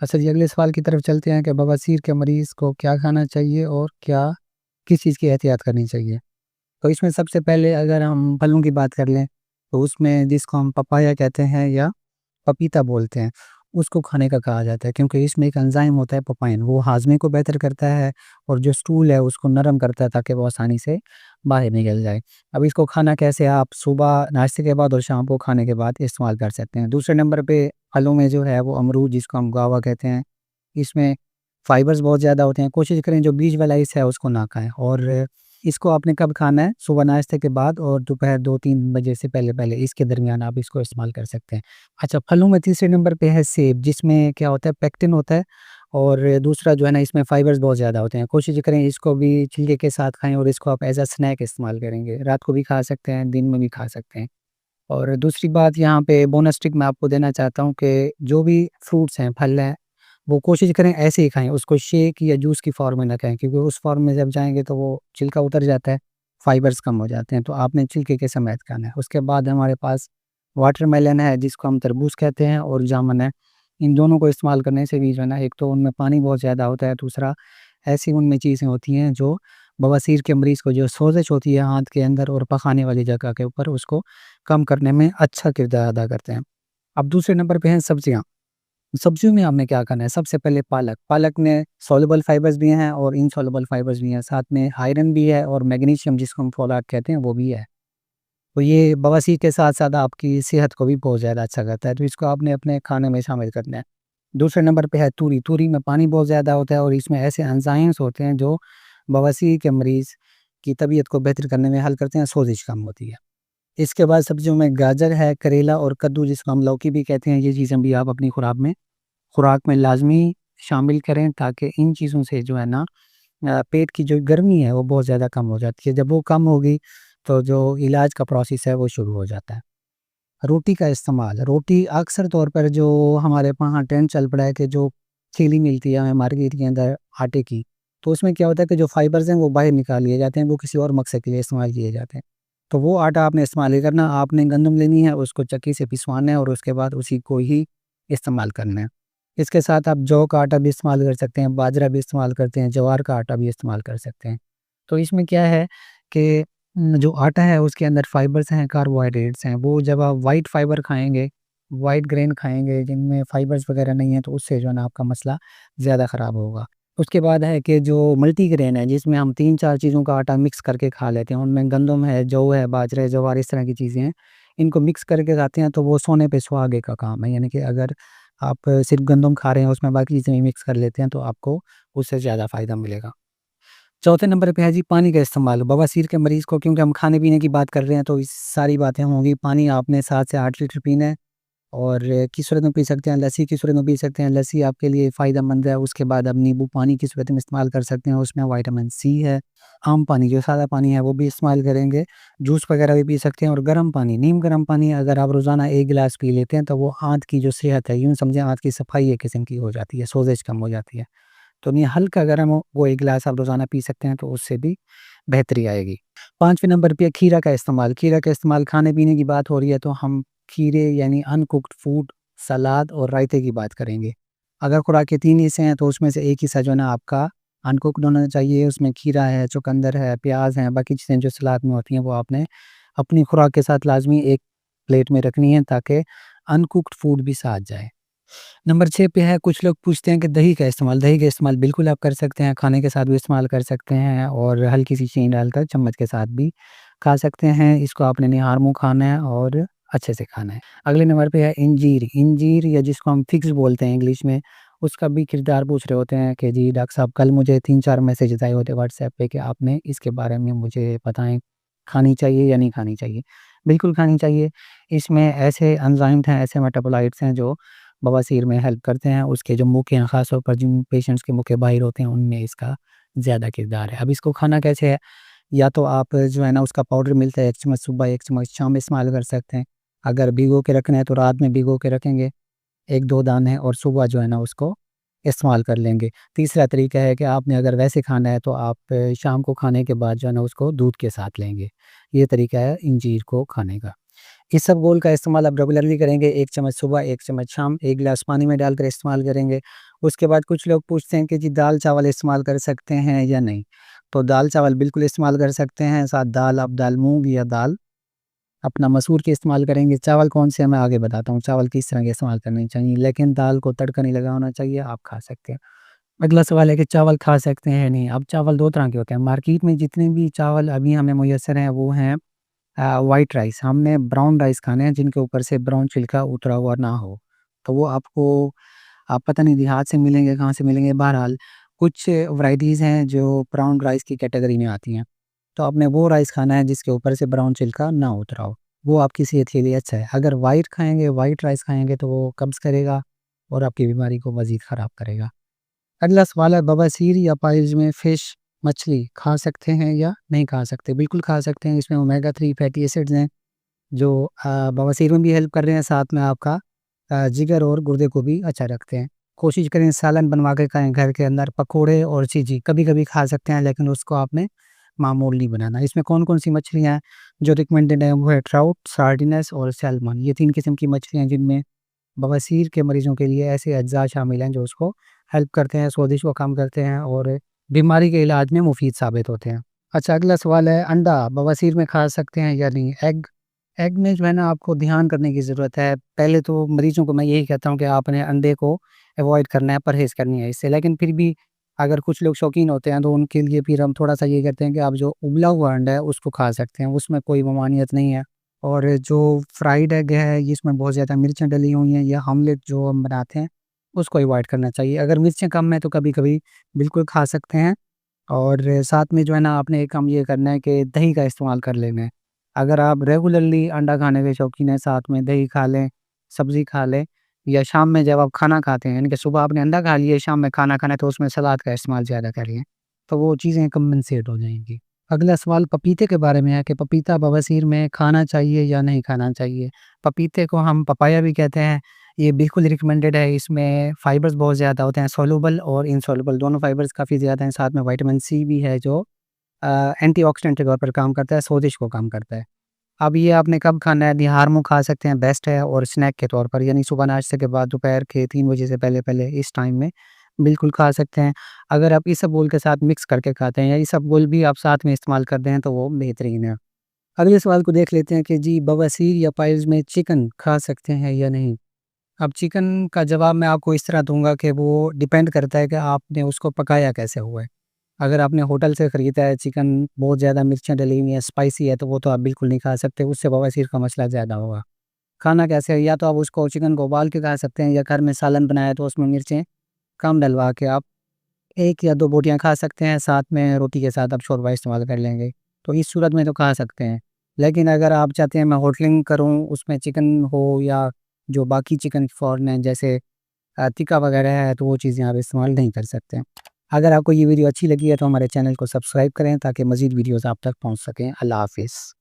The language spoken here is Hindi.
अच्छा जी, अगले सवाल की तरफ चलते हैं कि बवासीर के मरीज़ को क्या खाना चाहिए और क्या किस चीज़ की एहतियात करनी चाहिए? तो इसमें सबसे पहले अगर हम फलों की बात कर लें, तो उसमें जिसको हम पपाया कहते हैं या पपीता बोलते हैं, उसको खाने का कहा जाता है क्योंकि इसमें एक एंजाइम होता है पपाइन, वो हाज़मे को बेहतर करता है और जो स्टूल है उसको नरम करता है ताकि वो आसानी से बाहर निकल जाए। अब इसको खाना कैसे आप सुबह नाश्ते के बाद और शाम को खाने के बाद इस्तेमाल कर सकते हैं। दूसरे नंबर पे फलों में जो है वो अमरूद जिसको हम गुआवा कहते हैं, इसमें फाइबर्स बहुत ज़्यादा होते हैं। कोशिश करें जो बीज वाला हिस्सा है उसको ना खाएँ और इसको आपने कब खाना है? सुबह नाश्ते के बाद और दोपहर 2-3 बजे से पहले-पहले इसके दरमियान आप इसको इस्तेमाल कर सकते हैं। अच्छा, फलों में तीसरे नंबर पे है सेब जिसमें क्या होता है पेक्टिन होता है और दूसरा जो है ना इसमें फाइबर्स बहुत ज़्यादा होते हैं। कोशिश करें इसको भी छिलके के साथ खाएँ और इसको आप एज़ अ स्नैक इस्तेमाल करेंगे। रात को भी खा सकते हैं, दिन में भी खा सकते हैं। और दूसरी बात यहाँ पे बोनस ट्रिक मैं आपको देना चाहता हूँ कि जो भी फ्रूट्स हैं, फल हैं, वो कोशिश करें ऐसे ही खाएँ, उसको शेक या जूस की फॉर्म में ना खाएँ क्योंकि उस फॉर्म में जब जाएँगे तो वो छिलका उतर जाता है, फाइबर्स कम हो जाते हैं, तो आपने छिलके के समेत खाना है। उसके बाद हमारे पास वाटरमेलन है जिसको हम तरबूज कहते हैं और जामुन है। इन दोनों को इस्तेमाल करने से भी जो है ना एक तो उनमें पानी बहुत ज़्यादा होता है, दूसरा ऐसी उनमें चीज़ें होती हैं जो बवासीर के मरीज़ को जो सोज़श होती है हाथ के अंदर और पखाने वाली जगह के ऊपर उसको कम करने में अच्छा किरदार अदा करते हैं। अब दूसरे नंबर पे हैं सब्जियाँ। सब्जियों में आपने क्या करना है, सबसे पहले पालक। पालक में सॉल्युबल फाइबर्स भी हैं और इनसॉल्युबल फाइबर्स भी हैं, साथ में आयरन भी है और मैग्नीशियम जिसको हम फोलाट कहते हैं वो भी है। तो ये बवासीर के साथ-साथ आपकी सेहत को भी बहुत ज़्यादा अच्छा करता है, तो इसको आपने अपने खाने में शामिल करना है। दूसरे नंबर पे है तूरी। तूरी में पानी बहुत ज़्यादा होता है और इसमें ऐसे एंजाइम्स होते हैं जो बवासीर के मरीज़ की तबीयत को बेहतर करने में हल करते हैं, सोज़िश कम होती है। इसके बाद सब्जियों में गाजर है, करेला और कद्दू जिसको हम लौकी भी कहते हैं, ये चीज़ें भी आप अपनी खुराक में लाज़मी शामिल करें ताकि इन चीज़ों से जो है ना पेट की जो गर्मी है वो बहुत ज़्यादा कम हो जाती है। जब वो कम होगी तो जो इलाज का प्रोसेस है वो शुरू हो जाता है। रोटी का इस्तेमाल, रोटी अक्सर तौर पर जो हमारे वहाँ ट्रेंड चल पड़ा है कि जो थैली मिलती है हमें मार्केट के अंदर आटे की, तो उसमें क्या होता है कि जो फाइबर्स हैं वो बाहर निकाल लिए जाते हैं, वो किसी और मकसद के लिए इस्तेमाल किए जाते हैं। तो वो आटा आपने इस्तेमाल नहीं करना, आपने गंदम लेनी है, उसको चक्की से पिसवाना है और उसके बाद उसी को ही इस्तेमाल करना है। इसके साथ आप जौ का आटा भी इस्तेमाल कर सकते हैं, बाजरा भी इस्तेमाल करते हैं, ज्वार का आटा भी इस्तेमाल कर सकते हैं। तो इसमें क्या है कि जो आटा है उसके अंदर फाइबर्स हैं, कार्बोहाइड्रेट्स हैं, वो जब आप व्हाइट फाइबर खाएँगे, व्हाइट ग्रेन खाएँगे जिनमें फाइबर्स वगैरह नहीं है तो उससे जो है ना आपका मसला ज़्यादा ख़राब होगा। उसके बाद है कि जो मल्टीग्रेन है जिसमें हम 3-4 चीज़ों का आटा मिक्स करके खा लेते हैं, उनमें गंदम है, जौ है, बाजरा है, ज्वार इस तरह की चीज़ें हैं। इनको मिक्स करके खाते हैं तो वो सोने पे सुहागे का काम है, यानी कि अगर आप सिर्फ़ गंदम खा रहे हैं उसमें बाकी चीज़ें भी मिक्स कर लेते हैं तो आपको उससे ज़्यादा फ़ायदा मिलेगा। चौथे नंबर पे है जी पानी का इस्तेमाल। बवासीर के मरीज़ को क्योंकि हम खाने-पीने की बात कर रहे हैं तो इस सारी बातें होंगी। पानी आपने 7 से 8 लीटर पीना है और किस सूरत में पी सकते हैं, लस्सी की सूरत में पी सकते हैं। लस्सी आपके लिए फ़ायदेमंद है। उसके बाद आप नींबू पानी की सूरत में इस्तेमाल कर सकते हैं, उसमें विटामिन सी है। आम पानी जो सादा पानी है वो भी इस्तेमाल करेंगे। जूस वगैरह भी पी सकते हैं और गर्म पानी, नीम गर्म पानी अगर आप रोज़ाना 1 गिलास पी लेते हैं तो वो आँत की जो सेहत है, यूँ समझें आँत की सफाई एक किस्म की हो जाती है, सोज़श कम हो जाती है। तो नहीं हल्का गर्म हो, वो 1 गिलास आप रोज़ाना पी सकते हैं, तो उससे भी बेहतरी आएगी। 5वें नंबर पे खीरा का इस्तेमाल। खीरा का इस्तेमाल खाने-पीने की बात हो रही है, तो हम खीरे यानी अनकुक्ड फूड, सलाद और रायते की बात करेंगे। अगर खुराक के 3 हिस्से हैं, तो उसमें से एक हिस्सा जो है ना आपका अनकुक्ड होना चाहिए। उसमें खीरा है, चुकंदर है, प्याज़ है, बाकी चीज़ें जो सलाद में होती हैं, वो आपने अपनी खुराक के साथ लाज़मी एक प्लेट में रखनी है, ताकि अनकुक्ड फूड भी साथ जाए। नंबर 6 पे है कुछ लोग पूछते हैं कि दही का इस्तेमाल बिल्कुल आप कर सकते हैं, खाने के साथ भी इस्तेमाल कर सकते हैं और हल्की-सी चीनी डालकर चम्मच के साथ भी खा सकते हैं। इसको आपने निहार मुँह खाना है और अच्छे से खाना है। अगले नंबर पे है इंजीर। इंजीर या जिसको हम फिग्स बोलते हैं इंग्लिश में, उसका भी किरदार पूछ रहे होते हैं कि जी डॉक्टर साहब कल मुझे 3-4 मैसेजेस आए होते व्हाट्सएप पे कि आपने इसके बारे में मुझे बताएँ, खानी चाहिए या नहीं खानी चाहिए? बिल्कुल खानी चाहिए। इसमें ऐसे एंजाइम्स हैं, ऐसे मेटाबोलाइट्स हैं जो बवासीर में हेल्प करते हैं। उसके जो मुख्य हैं, ख़ास तौर पर जिन पेशेंट्स के मुख्य बाहिर होते हैं, उनमें इसका ज़्यादा किरदार है। अब इसको खाना कैसे है? या तो आप जो है ना उसका पाउडर मिलता है, 1 चम्मच सुबह, 1 चम्मच शाम में इस्तेमाल कर सकते हैं। अगर भिगो के रखना है तो रात में भिगो के रखेंगे, 1-2 दाने और सुबह जो है ना उसको इस्तेमाल कर लेंगे। तीसरा तरीका है कि आपने अगर वैसे खाना है तो आप शाम को खाने के बाद जो है ना उसको दूध के साथ लेंगे। ये तरीका है इंजीर को खाने का। इसबगोल का इस्तेमाल आप रेगुलरली करेंगे, 1 चम्मच सुबह, 1 चम्मच शाम, 1 गिलास पानी में डालकर इस्तेमाल करेंगे। उसके बाद कुछ लोग पूछते हैं कि जी दाल-चावल इस्तेमाल कर सकते हैं या नहीं? तो दाल-चावल बिल्कुल इस्तेमाल कर सकते हैं, साथ दाल आप दाल मूँग या दाल अपना मसूर की इस्तेमाल करेंगे। चावल कौन से हैं मैं आगे बताता हूँ, चावल किस तरह के इस्तेमाल करने चाहिए, लेकिन दाल को तड़का नहीं लगा होना चाहिए, आप खा सकते हैं। अगला सवाल है कि चावल खा सकते हैं या नहीं? अब चावल 2 तरह के होते हैं, मार्केट में जितने भी चावल अभी हमें मुयस्सर हैं वो हैं व्हाइट राइस। हमने ब्राउन राइस खाने हैं जिनके ऊपर से ब्राउन छिलका उतरा हुआ ना हो। तो वो आपको आप पता नहीं देहात से मिलेंगे, कहाँ से मिलेंगे, बहरहाल कुछ वैराइटीज़ हैं जो ब्राउन राइस की कैटेगरी में आती हैं। तो आपने वो राइस खाना है जिसके ऊपर से ब्राउन छिलका ना उतरा हो। वो आपकी सेहत के लिए अच्छा है। अगर व्हाइट राइस खाएँगे तो वो कब्ज़ करेगा और आपकी बीमारी को मज़ीद ख़राब करेगा। अगला सवाल है बवासीर या पाइल्स में फ़िश, मछली खा सकते हैं या नहीं खा सकते? बिल्कुल खा सकते हैं, इसमें ओमेगा 3 फैटी एसिड्स हैं जो बवासीर में भी हेल्प कर रहे हैं, साथ में आपका जिगर और गुर्दे को भी अच्छा रखते हैं। कोशिश करें सालन बनवा के खाएँ घर के अंदर, पकोड़े और चीज़ी कभी-कभी खा सकते हैं लेकिन उसको आपने मामूल नहीं बनाना। इसमें कौन-कौन सी मछलियाँ हैं जो रिकमेंडेड हैं वो है ट्राउट, सार्डिनस और सैल्मन। ये 3 किस्म की मछलियाँ हैं जिनमें बवासीर के मरीज़ों के लिए ऐसे अज्जा शामिल हैं जो उसको हेल्प करते हैं, सोजिश को कम करते हैं और बीमारी के इलाज में मुफ़ीद साबित होते हैं। अच्छा अगला सवाल है अंडा बवासीर में खा सकते हैं या नहीं? एग में जो है ना आपको ध्यान करने की ज़रूरत है। पहले तो मरीज़ों को मैं यही कहता हूँ कि आपने अंडे को अवॉइड करना है, परहेज़ करनी है इससे। लेकिन फिर भी अगर कुछ लोग शौकीन होते हैं तो उनके लिए फिर हम थोड़ा-सा ये कहते हैं कि आप जो उबला हुआ अंडा है उसको खा सकते हैं, उसमें कोई ममानियत नहीं है। और जो फ्राइड एग है जिसमें बहुत ज़्यादा मिर्चें डली हुई हैं या ऑमलेट जो हम बनाते हैं, उसको अवॉइड करना चाहिए। अगर मिर्चें कम हैं तो कभी-कभी बिल्कुल खा सकते हैं और साथ में जो है ना आपने एक काम ये करना है कि दही का इस्तेमाल कर लेना है। अगर आप रेगुलरली अंडा खाने के शौकीन हैं, साथ में दही खा लें, सब्ज़ी खा लें या शाम में जब आप खाना खाते हैं, यानी कि सुबह आपने अंडा खा लिया, शाम में खाना खाना है तो उसमें सलाद का इस्तेमाल ज़्यादा करिए, तो वो चीज़ें कम्पेंसेट हो जाएँगी। अगला सवाल पपीते के बारे में है कि पपीता बवासीर में खाना चाहिए या नहीं खाना चाहिए? पपीते को हम पपाया भी कहते हैं, ये बिल्कुल रिकमेंडेड है, इसमें फाइबर्स बहुत ज़्यादा होते हैं, सॉल्युबल और इनसॉल्युबल दोनों फाइबर्स काफ़ी ज़्यादा हैं, साथ में विटामिन सी भी है जो एंटीऑक्सीडेंट के तौर पर काम करता है, सोजिश को कम करता है। अब ये आपने कब खाना है, निहार में खा सकते हैं, बेस्ट है और स्नैक के तौर पर यानी सुबह नाश्ते के बाद दोपहर के 3 बजे से पहले-पहले इस टाइम में बिल्कुल खा सकते हैं। अगर आप इसबगोल के साथ मिक्स करके खाते हैं या इसबगोल भी आप साथ में इस्तेमाल करते हैं तो वो बेहतरीन है। अगले सवाल को देख लेते हैं कि जी बवासीर या पाइल्स में चिकन खा सकते हैं या नहीं? अब चिकन का जवाब मैं आपको इस तरह दूँगा कि वो डिपेंड करता है कि आपने उसको पकाया कैसे हुआ है। अगर आपने होटल से खरीदा है चिकन, बहुत ज़्यादा मिर्चें डली हुई हैं, स्पाइसी है, तो वो तो आप बिल्कुल नहीं खा सकते, उससे बवासीर का मसला ज़्यादा होगा। खाना कैसे है, या तो आप उसको चिकन को उबाल के खा सकते हैं या घर में सालन बनाया है तो उसमें मिर्चें कम डलवा के आप 1 या 2 बोटियाँ खा सकते हैं, साथ में रोटी के साथ आप शोरबा इस्तेमाल कर लेंगे। तो इस सूरत में तो खा सकते हैं। लेकिन अगर आप चाहते हैं मैं होटलिंग करूँ, उसमें चिकन हो या जो बाकी चिकन फ़ॉर्म हैं जैसे टिक्का वगैरह है, तो वो चीज़ें आप इस्तेमाल नहीं कर सकते। अगर आपको ये वीडियो अच्छी लगी है तो हमारे चैनल को सब्सक्राइब करें ताकि मज़ीद वीडियोज़ आप तक पहुँच सकें। अल्लाह हाफ़िज़।